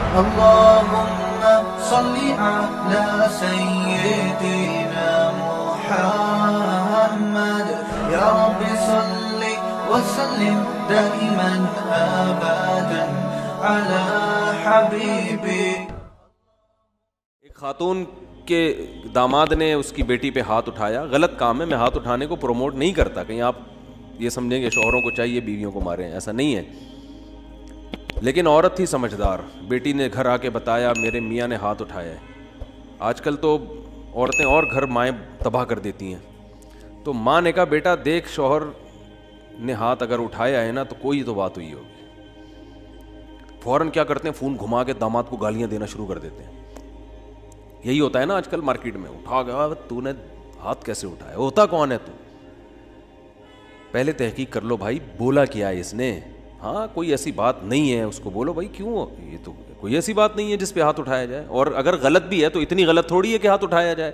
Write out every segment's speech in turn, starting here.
اللهم صل على سيدنا محمد يا رب صل وسلم دائما ابدا على حبيبك. ایک خاتون کے داماد نے اس کی بیٹی پہ ہاتھ اٹھایا. غلط کام ہے, میں ہاتھ اٹھانے کو پروموٹ نہیں کرتا, کہیں آپ یہ سمجھیں گے شوہروں کو چاہیے بیویوں کو ماریں, ایسا نہیں ہے. لیکن عورت تھی سمجھدار, بیٹی نے گھر آ کے بتایا میرے میاں نے ہاتھ اٹھایا ہے. آج کل تو عورتیں اور گھر مائیں تباہ کر دیتی ہیں. تو ماں نے کہا بیٹا دیکھ شوہر نے ہاتھ اگر اٹھایا ہے نا تو کوئی تو بات ہوئی ہوگی. فوراً کیا کرتے ہیں, فون گھما کے داماد کو گالیاں دینا شروع کر دیتے ہیں. یہی ہوتا ہے نا آج کل مارکیٹ میں, اٹھا گیا تو نے ہاتھ کیسے اٹھایا, ہوتا کون ہے تو, پہلے تحقیق کر لو بھائی بولا کیا ہے اس نے. ہاں کوئی ایسی بات نہیں ہے, اس کو بولو بھائی کیوں, یہ تو کوئی ایسی بات نہیں ہے جس پہ ہاتھ اٹھایا جائے, اور اگر غلط بھی ہے تو اتنی غلط تھوڑی ہے کہ ہاتھ اٹھایا جائے.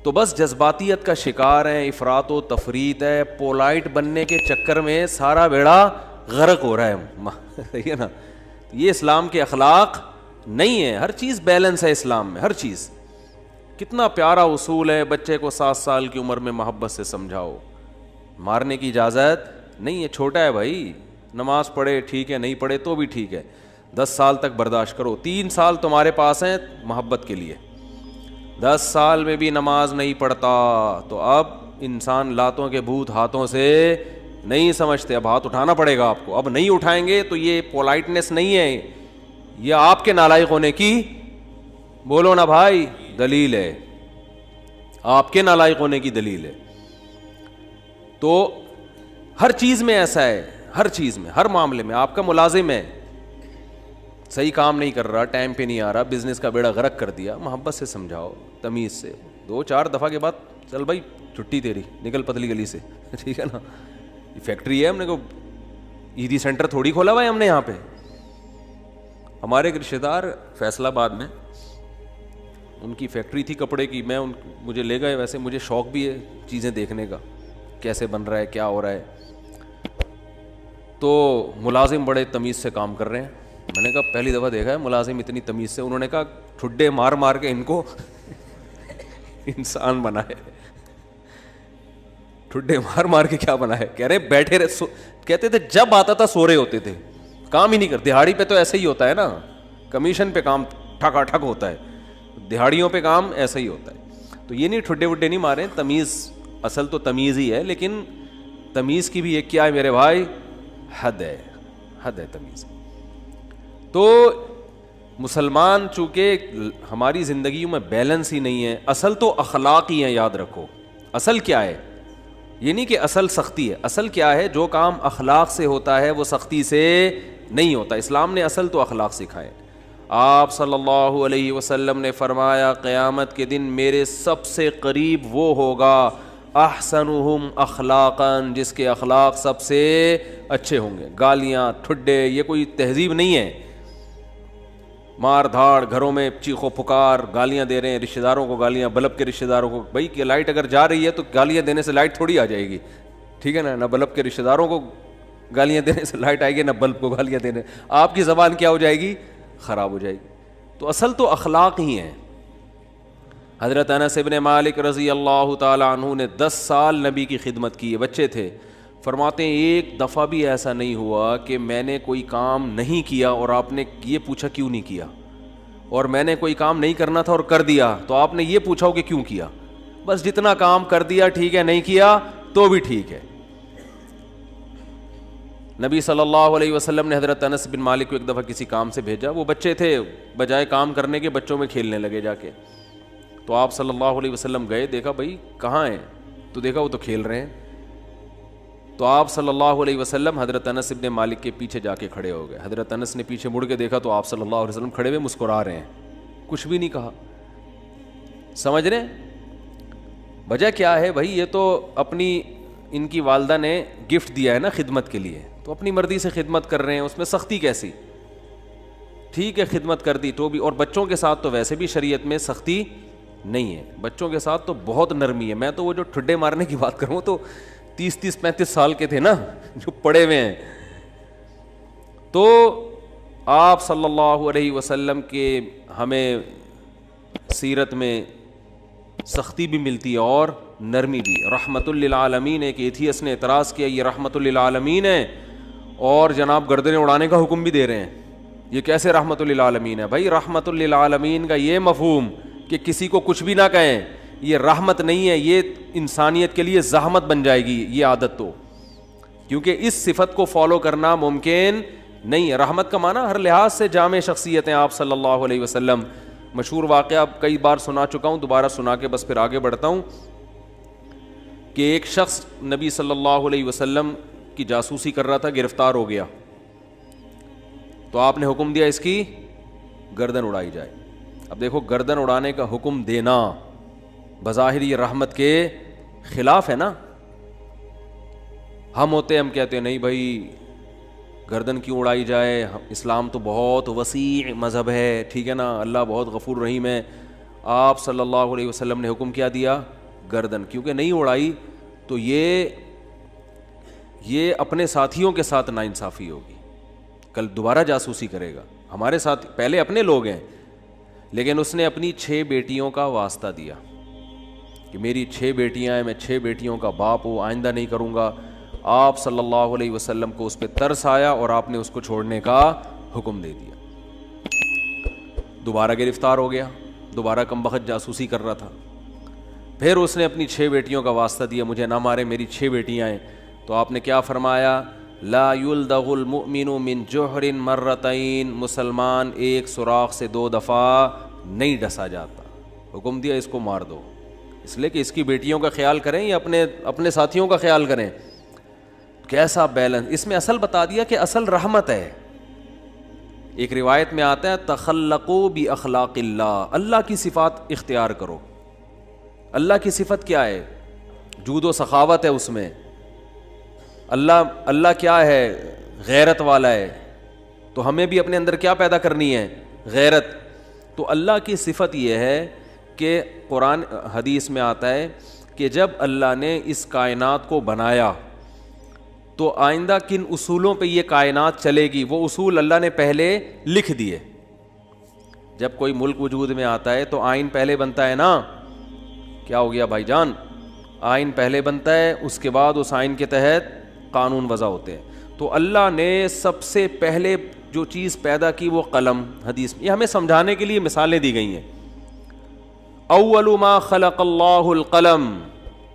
تو بس جذباتیت کا شکار ہے, افراط و تفریط ہے, پولائٹ بننے کے چکر میں سارا بیڑا غرق ہو رہا ہے. صحیح ہے نا, یہ اسلام کے اخلاق نہیں ہے. ہر چیز بیلنس ہے اسلام میں, ہر چیز. کتنا پیارا اصول ہے, بچے کو 7 سال کی عمر میں محبت سے سمجھاؤ, مارنے کی اجازت نہیں ہے. چھوٹا ہے بھائی, نماز پڑھے ٹھیک ہے, نہیں پڑھے تو بھی ٹھیک ہے, 10 سال تک برداشت کرو. 3 سال تمہارے پاس ہیں محبت کے لیے, 10 سال میں بھی نماز نہیں پڑھتا تو اب انسان لاتوں کے بھوت ہاتھوں سے نہیں سمجھتے, اب ہاتھ اٹھانا پڑے گا آپ کو. اب نہیں اٹھائیں گے تو یہ پولائٹنس نہیں ہے, یہ آپ کے نالائق ہونے کی, بولو نا بھائی, دلیل ہے, آپ کے نالائق ہونے کی دلیل ہے. تو ہر چیز میں ایسا ہے, ہر چیز میں, ہر معاملے میں. آپ کا ملازم ہے, صحیح کام نہیں کر رہا, ٹائم پہ نہیں آ رہا, بزنس کا بیڑا غرق کر دیا, محبت سے سمجھاؤ, تمیز سے. 2-4 دفعہ کے بعد چل بھائی چھٹی تیری, نکل پتلی گلی سے, ٹھیک ہے نا. یہ فیکٹری ہے, ہم نے کو عیدی سینٹر تھوڑی کھولا ہوا ہے ہم نے یہاں پہ. ہمارے ایک رشتے دار فیصل آباد میں, ان کی فیکٹری تھی کپڑے کی, مجھے لے گئے. ویسے مجھے شوق بھی ہے چیزیں دیکھنے کا, کیسے بن رہا ہے, کیا ہو رہا ہے. تو ملازم بڑے تمیز سے کام کر رہے ہیں. میں نے کہا پہلی دفعہ دیکھا ہے ملازم اتنی تمیز سے. انہوں نے کہا ٹھڈے مار مار کے ان کو انسان بنائے. ٹھڈے مار مار کے کیا بنائے, کہہ رہے بیٹھے رہے, کہتے تھے جب آتا تھا سو رہے ہوتے تھے, کام ہی نہیں کرتے. دہاڑی پہ تو ایسا ہی ہوتا ہے نا, کمیشن پہ کام ٹھکا ٹھک ہوتا ہے, دہاڑیوں پہ کام ایسا ہی ہوتا ہے. تو یہ نہیں ٹھڈے وڈے نہیں مارے, تمیز, اصل تو تمیز ہی ہے, لیکن تمیز کی بھی ایک کیا ہے میرے بھائی, حد ہے, حد ہے تمیز. تو مسلمان چونکہ ہماری زندگیوں میں بیلنس ہی نہیں ہے. اصل تو اخلاق ہی ہیں, یاد رکھو. اصل کیا ہے, یہ نہیں کہ اصل سختی ہے, اصل کیا ہے, جو کام اخلاق سے ہوتا ہے وہ سختی سے نہیں ہوتا. اسلام نے اصل تو اخلاق سکھائے. آپ صلی اللہ علیہ وسلم نے فرمایا قیامت کے دن میرے سب سے قریب وہ ہوگا احسنہم اخلاقا, جس کے اخلاق سب سے اچھے ہوں گے. گالیاں ٹھڈے یہ کوئی تہذیب نہیں ہے. مار دھاڑ, گھروں میں چیخو پکار, گالیاں دے رہے ہیں رشتہ داروں کو, گالیاں بلب کے رشتہ داروں کو. بھائی کہ لائٹ اگر جا رہی ہے تو گالیاں دینے سے لائٹ تھوڑی آ جائے گی, ٹھیک ہے نا. نہ بلب کے رشتہ داروں کو گالیاں دینے سے لائٹ آئے گی, نہ بلب کو گالیاں دینے. آپ کی زبان کیا ہو جائے گی, خراب ہو جائے گی. تو اصل تو اخلاق ہی ہیں. حضرت انس ابن مالک رضی اللہ تعالی عنہ نے 10 سال نبی کی خدمت کی ہے, بچے تھے. فرماتے ہیں ایک دفعہ بھی ایسا نہیں ہوا کہ میں نے کوئی کام نہیں کیا اور آپ نے یہ پوچھا کیوں نہیں کیا, اور میں نے کوئی کام نہیں کرنا تھا اور کر دیا تو آپ نے یہ پوچھا ہو کہ کیوں کیا. بس جتنا کام کر دیا ٹھیک ہے, نہیں کیا تو بھی ٹھیک ہے. نبی صلی اللہ علیہ وسلم نے حضرت انس بن مالک کو ایک دفعہ کسی کام سے بھیجا. وہ بچے تھے, بجائے کام کرنے کے بچوں میں کھیلنے لگے جا کے. تو آپ صلی اللہ علیہ وسلم گئے, دیکھا بھائی کہاں ہیں, تو دیکھا وہ تو کھیل رہے ہیں. تو آپ صلی اللہ علیہ وسلم حضرت انس بن مالک کے پیچھے جا کے کھڑے ہو گئے. حضرت انس نے پیچھے مڑ کے دیکھا تو آپ صلی اللہ علیہ وسلم کھڑے ہوئے مسکرا رہے ہیں, کچھ بھی نہیں کہا. سمجھ رہے وجہ کیا ہے بھائی, یہ تو اپنی ان کی والدہ نے گفٹ دیا ہے نا خدمت کے لیے, تو اپنی مرضی سے خدمت کر رہے ہیں, اس میں سختی کیسی. ٹھیک ہے خدمت کر دی تو بھی, اور بچوں کے ساتھ تو ویسے بھی شریعت میں سختی نہیں ہے, بچوں کے ساتھ تو بہت نرمی ہے. میں تو وہ جو ٹھڈے مارنے کی بات کروں تو 30-35 سال کے تھے نا جو پڑے ہوئے ہیں. تو آپ صلی اللہ علیہ وسلم کے ہمیں سیرت میں سختی بھی ملتی ہے اور نرمی بھی. رحمت للعالمین. ایک ایتھیس نے اعتراض کیا یہ رحمت للعالمین ہے اور جناب گردنیں اڑانے کا حکم بھی دے رہے ہیں, یہ کیسے رحمت للعالمین ہے؟ بھائی رحمت للعالمین کا یہ مفہوم کہ کسی کو کچھ بھی نہ کہیں یہ رحمت نہیں ہے, یہ انسانیت کے لیے زحمت بن جائے گی یہ عادت, تو کیونکہ اس صفت کو فالو کرنا ممکن نہیں ہے. رحمت کا معنی ہر لحاظ سے جامع شخصیت ہیں آپ صلی اللہ علیہ وسلم. مشہور واقعہ کئی بار سنا چکا ہوں, دوبارہ سنا کے بس پھر آگے بڑھتا ہوں کہ ایک شخص نبی صلی اللہ علیہ وسلم کی جاسوسی کر رہا تھا, گرفتار ہو گیا, تو آپ نے حکم دیا اس کی گردن اڑائی جائے. اب دیکھو گردن اڑانے کا حکم دینا بظاہر یہ رحمت کے خلاف ہے نا. ہم ہوتے ہم کہتے ہیں نہیں بھائی گردن کیوں اڑائی جائے, اسلام تو بہت وسیع مذہب ہے, ٹھیک ہے نا, اللہ بہت غفور رحیم ہے. آپ صلی اللہ علیہ وسلم نے حکم کیا دیا گردن, کیونکہ نہیں اڑائی تو یہ اپنے ساتھیوں کے ساتھ ناانصافی ہوگی, کل دوبارہ جاسوسی کرے گا. ہمارے ساتھ پہلے اپنے لوگ ہیں, لیکن اس نے اپنی 6 بیٹیوں کا واسطہ دیا کہ میری 6 بیٹیاں ہیں, میں 6 بیٹیوں کا باپ ہوں, آئندہ نہیں کروں گا. آپ صلی اللہ علیہ وسلم کو اس پہ ترس آیا اور آپ نے اس کو چھوڑنے کا حکم دے دیا. دوبارہ گرفتار ہو گیا, دوبارہ کمبخت جاسوسی کر رہا تھا. پھر اس نے اپنی 6 بیٹیوں کا واسطہ دیا, مجھے نہ مارے, میری 6 بیٹیاں ہیں. تو آپ نے کیا فرمایا, لا یلدغ المؤمن من جحر مرتین, مسلمان ایک سوراخ سے 2 دفعہ نہیں ڈسا جاتا. حکم دیا اس کو مار دو, اس لیے کہ اس کی بیٹیوں کا خیال کریں یا اپنے ساتھیوں کا خیال کریں. کیسا بیلنس اس میں, اصل بتا دیا کہ اصل رحمت ہے. ایک روایت میں آتا ہے تخلقوا باخلاق اللہ, اللہ کی صفات اختیار کرو. اللہ کی صفت کیا ہے؟ جود و سخاوت ہے اس میں. اللہ کیا ہے؟ غیرت والا ہے. تو ہمیں بھی اپنے اندر کیا پیدا کرنی ہے؟ غیرت. تو اللہ کی صفت یہ ہے کہ قرآن حدیث میں آتا ہے کہ جب اللہ نے اس کائنات کو بنایا تو آئندہ کن اصولوں پہ یہ کائنات چلے گی, وہ اصول اللہ نے پہلے لکھ دیے. جب کوئی ملک وجود میں آتا ہے تو آئین پہلے بنتا ہے نا. کیا ہو گیا بھائی جان؟ آئین پہلے بنتا ہے, اس کے بعد اس آئین کے تحت قانون وضع ہوتے ہیں. تو اللہ نے سب سے پہلے جو چیز پیدا کی وہ قلم. حدیث میں یہ ہمیں سمجھانے کے لیے مثالیں دی گئی ہیں. اول ما خلق اللہ القلم,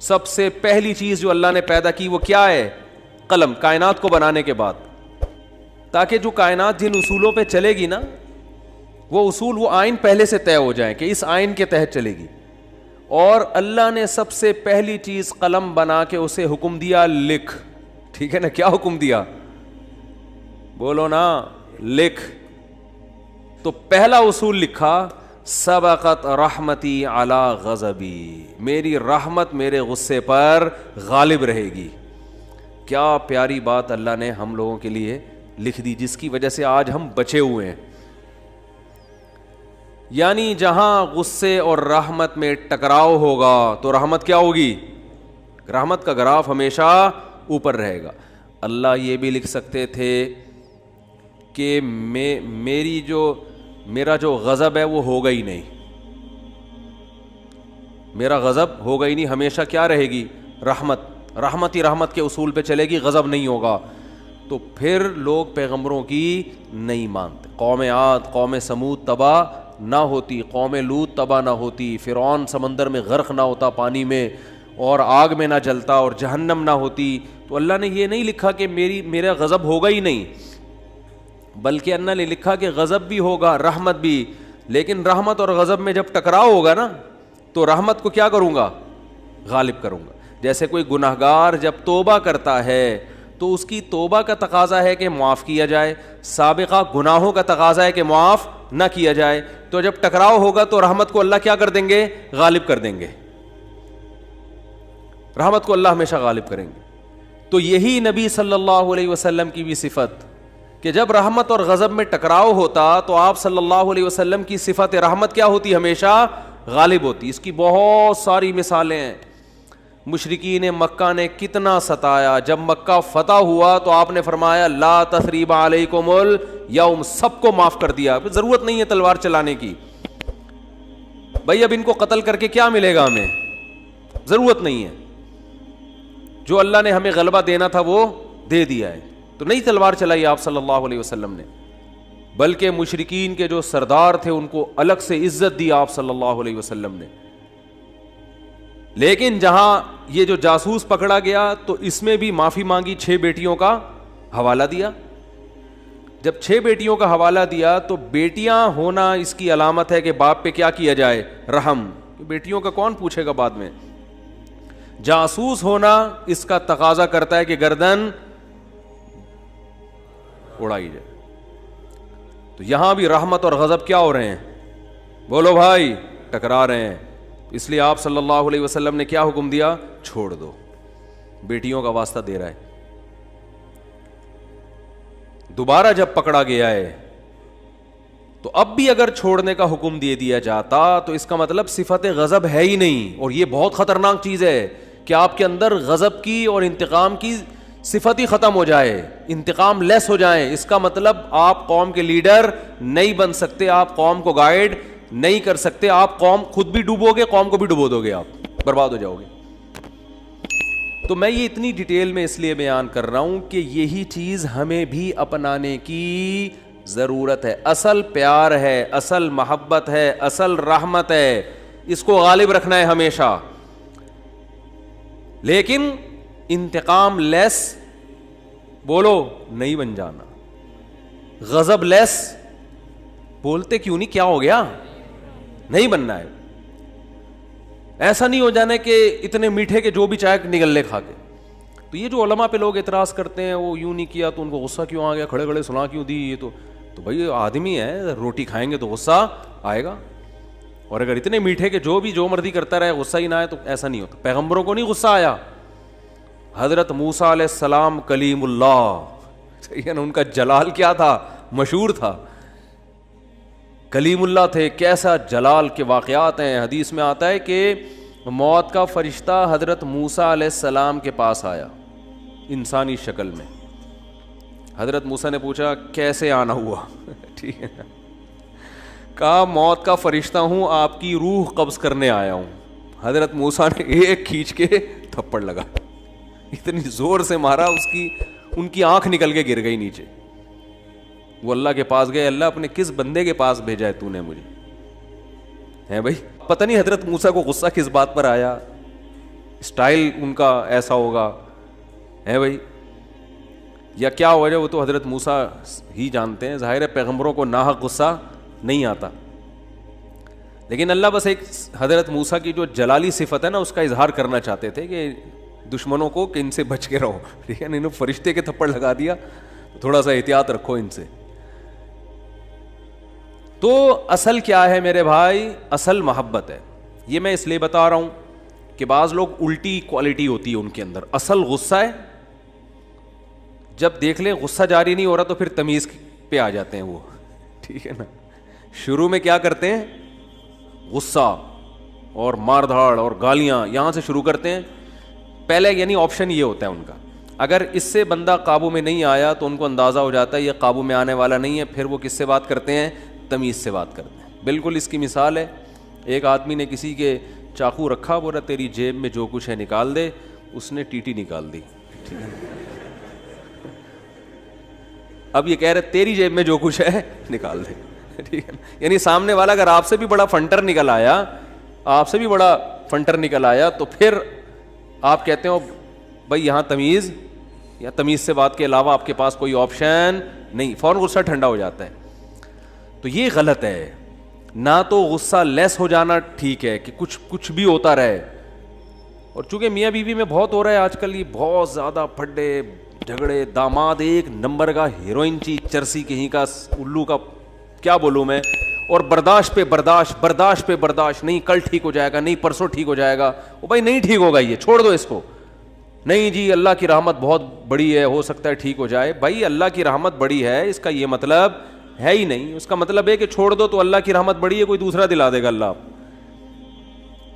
سب سے پہلی چیز جو اللہ نے پیدا کی وہ کیا ہے؟ قلم. کائنات کو بنانے کے بعد, تاکہ جو کائنات جن اصولوں پہ چلے گی نا وہ اصول, وہ آئین پہلے سے طے ہو جائیں کہ اس آئین کے تحت چلے گی. اور اللہ نے سب سے پہلی چیز قلم بنا کے اسے حکم دیا لکھ. ٹھیک ہے نا, کیا حکم دیا؟ بولو نا, لکھ. تو پہلا اصول لکھا, سبقت رحمتی علی غضبی, میری رحمت میرے غصے پر غالب رہے گی. کیا پیاری بات اللہ نے ہم لوگوں کے لیے لکھ دی, جس کی وجہ سے آج ہم بچے ہوئے ہیں. یعنی جہاں غصے اور رحمت میں ٹکراؤ ہوگا تو رحمت کیا ہوگی؟ رحمت کا گراف ہمیشہ اوپر رہے گا. اللہ یہ بھی لکھ سکتے تھے کہ میرا جو غضب ہے وہ ہوگا ہی نہیں, میرا غضب ہوگا ہی نہیں, ہمیشہ کیا رہے گی؟ رحمت ہی رحمت کے اصول پہ چلے گی, غضب نہیں ہوگا. تو پھر لوگ پیغمبروں کی نہیں مانتے. قوم عاد, قوم سمود تباہ نہ ہوتی, قوم لوط تباہ نہ ہوتی, فرعون سمندر میں غرق نہ ہوتا پانی میں اور آگ میں نہ جلتا اور جہنم نہ ہوتی. تو اللہ نے یہ نہیں لکھا کہ میرا غضب ہوگا ہی نہیں, بلکہ اللہ نے لکھا کہ غضب بھی ہوگا, رحمت بھی. لیکن رحمت اور غضب میں جب ٹکراؤ ہوگا نا تو رحمت کو کیا کروں گا؟ غالب کروں گا. جیسے کوئی گناہگار جب توبہ کرتا ہے تو اس کی توبہ کا تقاضا ہے کہ معاف کیا جائے, سابقہ گناہوں کا تقاضا ہے کہ معاف نہ کیا جائے. تو جب ٹکراؤ ہوگا تو رحمت کو اللہ کیا کر دیں گے؟ غالب کر دیں گے. رحمت کو اللہ ہمیشہ غالب کریں گے. تو یہی نبی صلی اللہ علیہ وسلم کی بھی صفت کہ جب رحمت اور غضب میں ٹکراؤ ہوتا تو آپ صلی اللہ علیہ وسلم کی صفت رحمت کیا ہوتی؟ ہمیشہ غالب ہوتی. اس کی بہت ساری مثالیں ہیں. مشرکین مکہ نے کتنا ستایا. جب مکہ فتح ہوا تو آپ نے فرمایا لا تثریب علیکم الیوم, سب کو معاف کر دیا, ضرورت نہیں ہے تلوار چلانے کی. بھائی اب ان کو قتل کر کے کیا ملے گا ہمیں, ضرورت نہیں ہے. جو اللہ نے ہمیں غلبہ دینا تھا وہ دے دیا ہے. تو نہیں تلوار چلائی آپ صلی اللہ علیہ وسلم نے, بلکہ مشرکین کے جو سردار تھے ان کو الگ سے عزت دی آپ صلی اللہ علیہ وسلم نے. لیکن جہاں یہ جو جاسوس پکڑا گیا تو اس میں بھی معافی مانگی, 6 بیٹیوں کا حوالہ دیا. جب 6 بیٹیوں کا حوالہ دیا تو بیٹیاں ہونا اس کی علامت ہے کہ باپ پہ کیا کیا جائے, رحم. بیٹیوں کا کون پوچھے گا بعد میں. جاسوس ہونا اس کا تقاضا کرتا ہے کہ گردن اڑائی جائے. تو یہاں بھی رحمت اور غضب کیا ہو رہے ہیں, بولو بھائی, ٹکرا رہے ہیں. اس لیے آپ صلی اللہ علیہ وسلم نے کیا حکم دیا, چھوڑ دو. بیٹیوں کا واسطہ دے رہا ہے. دوبارہ جب پکڑا گیا ہے تو اب بھی اگر چھوڑنے کا حکم دے دیا جاتا تو اس کا مطلب صفت غضب ہے ہی نہیں. اور یہ بہت خطرناک چیز ہے کہ آپ کے اندر غضب کی اور انتقام کی صفت ہی ختم ہو جائے, انتقام لیس ہو جائیں. اس کا مطلب آپ قوم کے لیڈر نہیں بن سکتے, آپ قوم کو گائیڈ نہیں کر سکتے, آپ قوم خود بھی ڈوبو گے, قوم کو بھی ڈبو دو گے, آپ برباد ہو جاؤ گے. تو میں یہ اتنی ڈیٹیل میں اس لیے بیان کر رہا ہوں کہ یہی چیز ہمیں بھی اپنانے کی ضرورت ہے. اصل پیار ہے, اصل محبت ہے, اصل رحمت ہے, اس کو غالب رکھنا ہے ہمیشہ. لیکن انتقام لیس بولو نہیں بن جانا, غضب لیس بولتے کیوں نہیں, کیا ہو گیا, نہیں بننا ہے. ایسا نہیں ہو جانا کہ اتنے میٹھے کے جو بھی چائے نگل لے کھا کے. تو یہ جو علماء پہ لوگ اعتراض کرتے ہیں وہ یوں نہیں کیا تو ان کو غصہ کیوں آ گیا, کھڑے کھڑے سنا کیوں دی, یہ تو بھائی آدمی ہے, روٹی کھائیں گے تو غصہ آئے گا. اور اگر اتنے میٹھے کہ جو بھی جو مرضی کرتا رہے غصہ ہی نہ آئے تو ایسا نہیں ہوتا. پیغمبروں کو نہیں غصہ آیا. حضرت موسیٰ علیہ السلام کلیم اللہ, صحیح ہے نا, ان کا جلال کیا تھا, مشہور تھا, کلیم اللہ تھے. کیسا جلال کے واقعات ہیں. حدیث میں آتا ہے کہ موت کا فرشتہ حضرت موسیٰ علیہ السلام کے پاس آیا انسانی شکل میں. حضرت موسیٰ نے پوچھا کیسے آنا ہوا, ٹھیک ہے, کہا موت کا فرشتہ ہوں, آپ کی روح قبض کرنے آیا ہوں. حضرت موسیٰ نے ایک کھینچ کے تھپڑ لگا, اتنی زور سے مارا ان کی آنکھ نکل کے گر گئی نیچے. وہ اللہ کے پاس گئے, اللہ اپنے کس بندے کے پاس بھیجا ہے تو نے مجھے, ہے بھائی. پتہ نہیں حضرت موسیٰ کو غصہ کس بات پر آیا, اسٹائل ان کا ایسا ہوگا, ہے بھائی, یا کیا وجہ, وہ تو حضرت موسیٰ ہی جانتے ہیں. ظاہر ہے پیغمبروں کو ناحق غصہ نہیں آتا, لیکن اللہ بس ایک حضرت موسیٰ کی جو جلالی صفت ہے نا اس کا اظہار کرنا چاہتے تھے کہ دشمنوں کو کہ ان سے بچ کے رہو, ٹھیک ہے. انہوں فرشتے کے تھپڑ لگا دیا, تھوڑا سا احتیاط رکھو ان سے. تو اصل کیا ہے میرے بھائی, اصل محبت ہے. یہ میں اس لیے بتا رہا ہوں کہ بعض لوگ الٹی کوالٹی ہوتی ہے ان کے اندر. اصل غصہ ہے, جب دیکھ لیں غصہ جاری نہیں ہو رہا تو پھر تمیز پہ آ جاتے ہیں وہ, ٹھیک ہے نا. شروع میں کیا کرتے ہیں, غصہ اور مار دھاڑ اور گالیاں یہاں سے شروع کرتے ہیں پہلے, یعنی آپشن یہ ہوتا ہے ان کا. اگر اس سے بندہ قابو میں نہیں آیا تو ان کو اندازہ ہو جاتا ہے یہ قابو میں آنے والا نہیں ہے, پھر وہ کس سے بات کرتے ہیں, تمیز سے بات کرتے ہیں. بالکل اس کی مثال ہے, ایک آدمی نے کسی کے چاقو رکھا, بولا تیری جیب میں جو کچھ ہے نکال دے, اس نے ٹیٹی نکال دی, ٹھیک ہے. اب یہ کہہ رہے تیری جیب میں جو کچھ ہے نکال دے, ٹھیک ہے. یعنی سامنے والا اگر آپ سے بھی بڑا فنٹر نکل آیا, آپ سے بھی بڑا فنٹر نکل آیا تو پھر آپ کہتے ہو بھائی یہاں تمیز, یا تمیز سے بات کے علاوہ آپ کے پاس کوئی آپشن نہیں, فوراً غصہ ٹھنڈا ہو جاتا ہے. تو یہ غلط ہے. نہ تو غصہ لیس ہو جانا ٹھیک ہے کہ کچھ بھی ہوتا رہے, اور چونکہ میاں بیوی میں بہت ہو رہا ہے آج کل, یہ بہت زیادہ پھڈے جھگڑے, داماد ایک نمبر کا ہیروئن چرسی کہیں کا الو کا, کیا بولوں میں, اور برداشت پہ برداشت, نہیں کل ٹھیک ہو جائے گا, نہیں پرسوں ٹھیک ہو جائے گا. وہ بھائی نہیں ٹھیک ہوگا, یہ چھوڑ دو اس کو. نہیں جی اللہ کی رحمت بہت بڑی ہے, ہو سکتا ہے ٹھیک ہو جائے. بھائی اللہ کی رحمت بڑی ہے اس کا یہ مطلب ہے ہی نہیں. اس کا مطلب ہے کہ چھوڑ دو تو اللہ کی رحمت بڑی ہے, کوئی دوسرا دلا دے گا اللہ.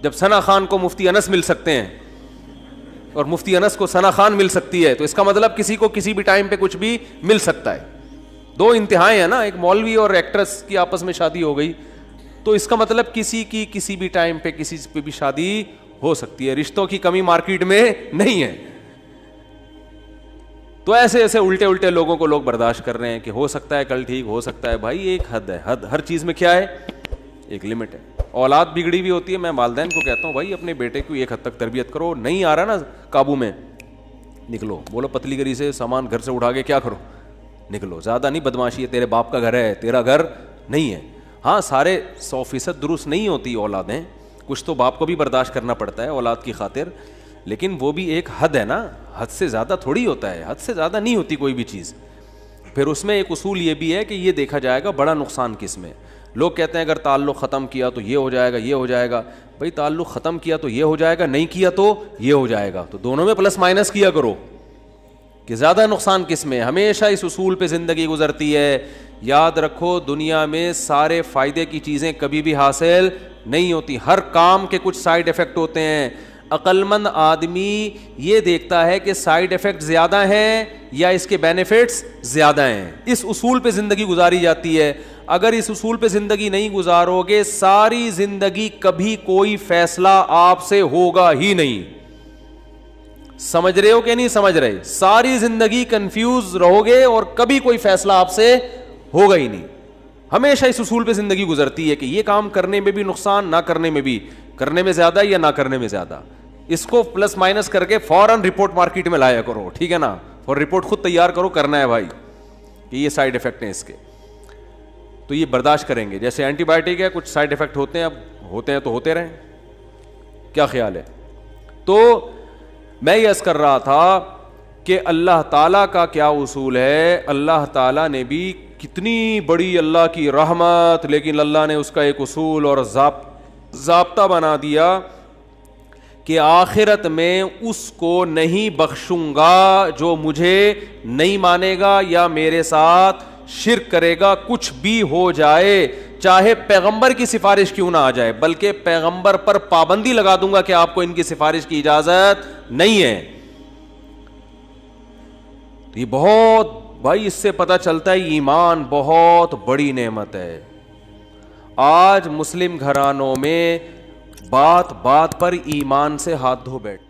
جب ثنا خان کو مفتی انس مل سکتے ہیں, اور مفتی انس کو ثنا خان مل سکتی ہے, تو اس کا مطلب کسی کو کسی بھی ٹائم پہ کچھ بھی مل سکتا ہے. دو انتہائیں ہیں نا, ایک مولوی اور ایکٹریس کی آپس میں شادی ہو گئی, تو اس کا مطلب کسی کی کسی بھی ٹائم پہ کسی پہ بھی شادی ہو سکتی ہے. رشتوں کی کمی مارکیٹ میں نہیں ہے. تو ایسے ایسے الٹے الٹے لوگوں کو لوگ برداشت کر رہے ہیں کہ ہو سکتا ہے کل ٹھیک ہو سکتا ہے. بھائی ایک حد ہے, حد ہر چیز میں کیا ہے, ایک لمٹ ہے. اولاد بگڑی ہوئی ہوتی ہے, میں والدین کو کہتا ہوں بھائی اپنے بیٹے کو ایک حد تک تربیت کرو, نہیں آ رہا نا قابو میں, نکلو. بولو پتلی گری سے سامان گھر سے اٹھا کے کیا کرو, نکلو. زیادہ نہیں بدماشی ہے, تیرے باپ کا گھر ہے, تیرا گھر نہیں ہے. ہاں سارے 100% درست نہیں ہوتی اولادیں, کچھ تو باپ کو بھی برداشت کرنا پڑتا ہے اولاد کی خاطر, لیکن وہ بھی ایک حد ہے نا, حد سے زیادہ تھوڑی ہوتا ہے, حد سے زیادہ نہیں ہوتی کوئی بھی چیز. پھر اس میں ایک اصول یہ بھی ہے کہ یہ دیکھا جائے گا بڑا نقصان کس میں. لوگ کہتے ہیں اگر تعلق ختم کیا تو یہ ہو جائے گا, یہ ہو جائے گا. بھائی تعلق ختم کیا تو یہ ہو جائے گا, نہیں کیا تو یہ ہو جائے گا, تو دونوں میں پلس مائنس کیا کرو کہ زیادہ نقصان کس میں. ہمیشہ اس اصول پہ زندگی گزرتی ہے. یاد رکھو دنیا میں سارے فائدے کی چیزیں کبھی بھی حاصل نہیں ہوتی, ہر کام کے کچھ سائیڈ افیکٹ ہوتے ہیں. عقل مند آدمی یہ دیکھتا ہے کہ سائیڈ افیکٹ زیادہ ہیں یا اس کے بینیفٹس زیادہ ہیں. اس اصول پہ زندگی گزاری جاتی ہے. اگر اس اصول پہ زندگی نہیں گزارو گے, ساری زندگی کبھی کوئی فیصلہ آپ سے ہوگا ہی نہیں. سمجھ رہے ہو کہ نہیں سمجھ رہے؟ ساری زندگی کنفیوز رہو گے اور کبھی کوئی فیصلہ آپ سے ہوگا ہی نہیں. ہمیشہ اس اصول پہ زندگی گزرتی ہے کہ یہ کام کرنے میں بھی نقصان, نہ کرنے میں بھی, کرنے میں زیادہ یا نہ کرنے میں زیادہ. اس کو پلس مائنس کر کے فوراً رپورٹ مارکیٹ میں لایا کرو, ٹھیک ہے نا, اور رپورٹ خود تیار کرو, کرنا ہے بھائی کہ یہ سائیڈ افیکٹ ہیں اس کے, تو یہ برداشت کریں گے. جیسے اینٹی بائیوٹک ہے, کچھ سائیڈ افیکٹ ہوتے ہیں, اب ہوتے ہیں تو ہوتے رہیں, کیا خیال ہے. تو میں یہ عرض کر رہا تھا کہ اللہ تعالیٰ کا کیا اصول ہے. اللہ تعالیٰ نے بھی کتنی بڑی اللہ کی رحمت, لیکن اللہ نے اس کا ایک اصول اور ضابطہ بنا دیا کہ آخرت میں اس کو نہیں بخشوں گا جو مجھے نہیں مانے گا یا میرے ساتھ شرک کرے گا, کچھ بھی ہو جائے, چاہے پیغمبر کی سفارش کیوں نہ آ جائے, بلکہ پیغمبر پر پابندی لگا دوں گا کہ آپ کو ان کی سفارش کی اجازت نہیں ہے. یہ بہت بھائی, اس سے پتہ چلتا ہے ایمان بہت بڑی نعمت ہے. آج مسلم گھرانوں میں بات بات پر ایمان سے ہاتھ دھو بیٹھ